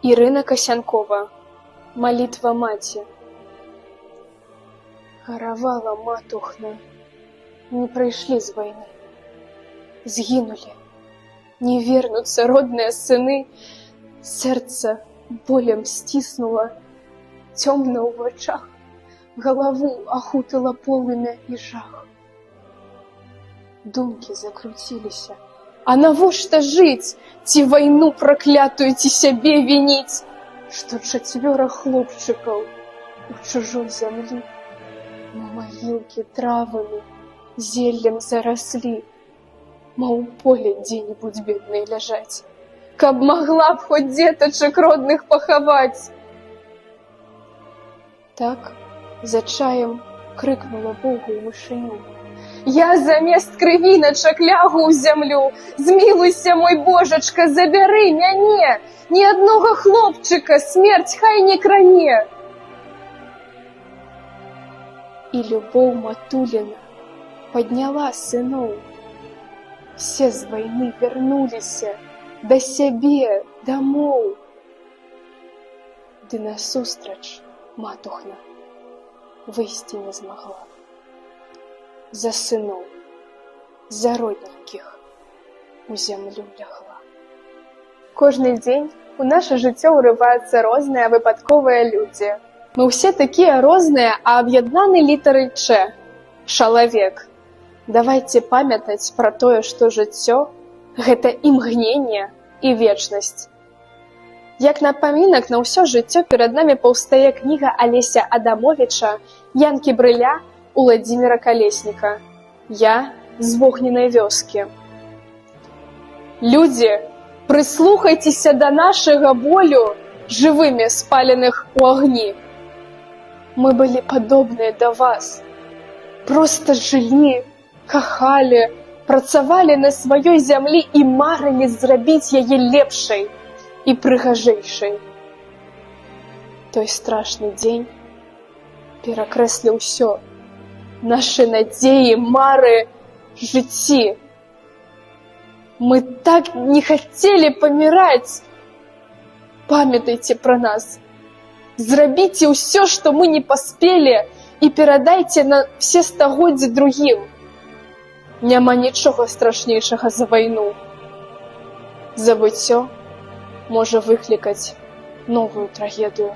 Ірына Касянкова. Молитва маці. Гаравала матухна, не прыйшлі з вайны. Згінулі, не вернуцца родныя сыны. Сэрца болем сціснула, цёмна ў вачах, галаву ахутала полымя і жах. Думкі закруціліся. А навошта жыць? Ці вайну праклятую, ці сябе вініць? Што 4 хлопчыкаў у чужой зямлі, магілкі травамі, зеллем зараслі, маў поле дзе-небудзь беднай ляжаць. Каб магла б хоць дзетачак родных пахаваць. Так за чаем крыкнула Богу мышыню. Я замест крывіначак лягу ў зямлю. Змілуйся, мой Божачка, забяры мяне. Ні аднога хлопчыка смерць хай не кране. І любоў матуліна падняла сыноў. Все з вайны вярнуліся да сябе, дамоў. Ды насустрач матухна выйсці не змагла. За сыноў, за родненькіх у зямлю лягла. Кожны дзень у наша жыццё ўрываюцца розныя выпадковыя людзі. Мы ўсе такія розныя, а аб'яднаны літарай Ч. Чалавек. Давайце памятаць пра тое, што жыццё – гэта імгненне і вечнасць. Як напамінак на ўсё жыццё перад намі паўстае кніга Алеся Адамовіча «Янкі Брыля» Уладзіміра Калесніка. Я з вогненнай вёскі. Людзі, прыслухайцеся да нашага болю, жывымі спаленых у агні. Мы былі падобныя да вас. Проста жылі, кахалі, працавалі на сваёй зямлі і марылі зрабіць яе лепшай і прыгажэйшай. Той страшны дзень перакрэсліў усё. Нашы надзеі, мары, жыцці. Мы так не хацелі паміраць. Памятайце пра нас. Зрабіце ўсё, што мы не паспелі, і перадайце на все стагоддзі другім. Няма нічога страшнейшага за вайну. Забыццё можа выклікаць новую трагедыю.